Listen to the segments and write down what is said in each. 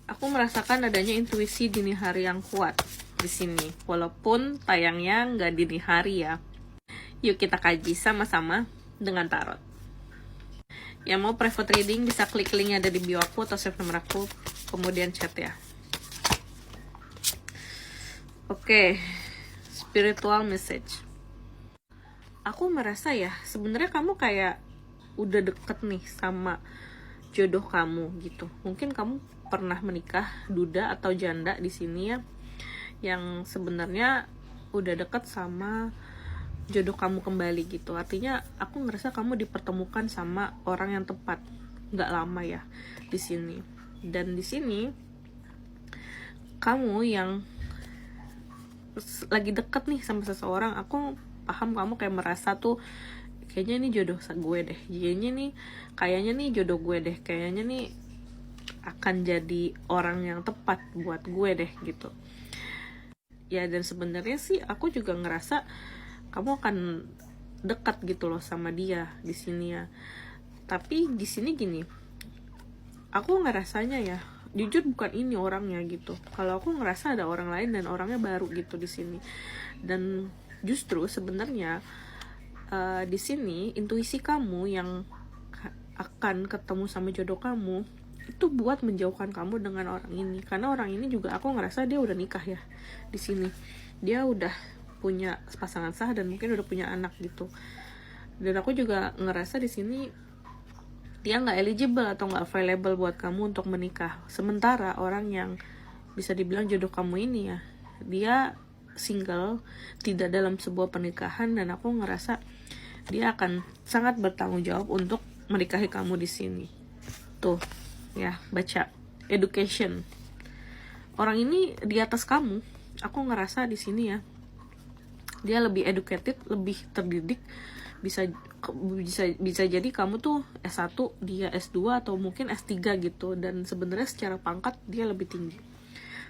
aku merasakan adanya intuisi dini hari yang kuat di sini, walaupun tayangnya nggak dini hari ya. Yuk kita kaji sama-sama dengan tarot. Yang mau private reading bisa klik link ada di bio aku atau save nomor aku, kemudian chat ya. Oke, spiritual message. Aku merasa ya, sebenarnya kamu kayak udah deket nih sama jodoh kamu gitu. Mungkin kamu pernah menikah, duda atau janda di sini ya, yang sebenarnya udah deket sama jodoh kamu kembali gitu. Artinya aku ngerasa kamu dipertemukan sama orang yang tepat, nggak lama ya di sini. Dan di sini kamu yang lagi deket nih sama seseorang, aku paham kamu kayak merasa tuh kayaknya ini jodoh gue deh, kayaknya nih jodoh gue deh, kayaknya nih akan jadi orang yang tepat buat gue deh gitu ya. Dan sebenarnya sih aku juga ngerasa kamu akan dekat gitu loh sama dia di sini ya. Tapi di sini gini, aku ngerasanya ya, jujur bukan ini orangnya gitu. Kalau aku ngerasa ada orang lain dan orangnya baru gitu di sini. Dan justru sebenarnya di sini intuisi kamu yang akan ketemu sama jodoh kamu itu buat menjauhkan kamu dengan orang ini, karena orang ini juga aku ngerasa dia udah nikah ya di sini. Dia udah punya pasangan sah dan mungkin udah punya anak gitu. Dan aku juga ngerasa di sini dia nggak eligible atau nggak available buat kamu untuk menikah. Sementara orang yang bisa dibilang jodoh kamu ini ya, dia single, tidak dalam sebuah pernikahan, dan aku ngerasa dia akan sangat bertanggung jawab untuk menikahi kamu di sini. Tuh, ya, baca education. Orang ini di atas kamu. Aku ngerasa di sini ya, dia lebih educated, lebih terdidik. Bisa jadi kamu tuh S1, dia S2 atau mungkin S3 gitu, dan sebenarnya secara pangkat dia lebih tinggi.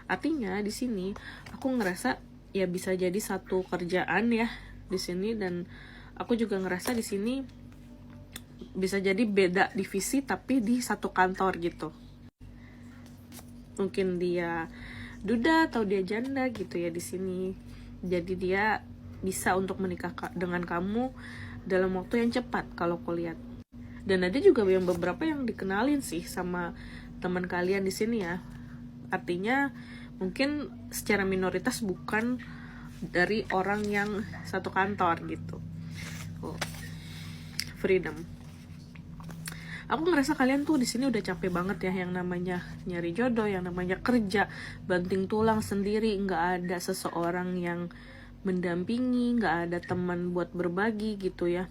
Artinya di sini aku ngerasa ya bisa jadi satu kerjaan ya di sini, dan aku juga ngerasa di sini bisa jadi beda divisi tapi di satu kantor gitu. Mungkin dia duda atau dia janda gitu ya di sini. Jadi dia bisa untuk menikah dengan kamu dalam waktu yang cepat kalau aku lihat. Dan ada juga yang beberapa yang dikenalin sih sama teman kalian di sini ya. Artinya mungkin secara minoritas bukan dari orang yang satu kantor gitu. Freedom. Aku ngerasa kalian tuh di sini udah capek banget ya, yang namanya nyari jodoh, yang namanya kerja banting tulang sendiri, nggak ada seseorang yang mendampingi, nggak ada teman buat berbagi gitu ya.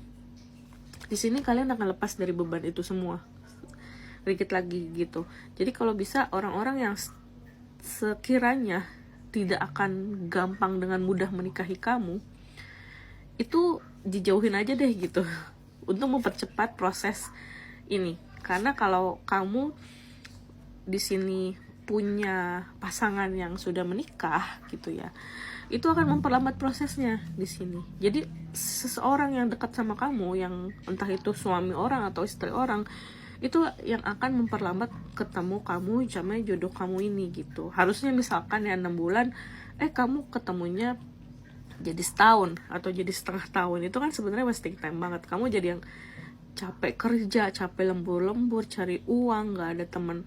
Di sini kalian akan lepas dari beban itu semua sedikit lagi gitu. Jadi kalau bisa orang-orang yang sekiranya tidak akan gampang dengan mudah menikahi kamu, itu dijauhin aja deh gitu untuk mempercepat proses ini. Karena kalau kamu di sini punya pasangan yang sudah menikah gitu ya, itu akan memperlambat prosesnya di sini. Jadi seseorang yang dekat sama kamu, yang entah itu suami orang atau istri orang, itu yang akan memperlambat ketemu kamu sama jodoh kamu ini gitu. Harusnya misalkan ya 6 bulan, kamu ketemunya jadi setahun atau jadi setengah tahun, itu kan sebenarnya wasting time banget. Kamu jadi yang capek kerja, capek lembur-lembur cari uang, nggak ada teman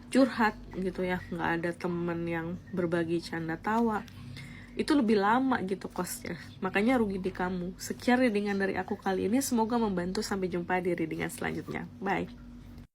curhat gitu ya, nggak ada teman yang berbagi canda tawa, itu lebih lama gitu costnya. Makanya rugi di kamu. Sekian readingan dari aku kali ini, semoga membantu. Sampai jumpa di readingan selanjutnya. Bye.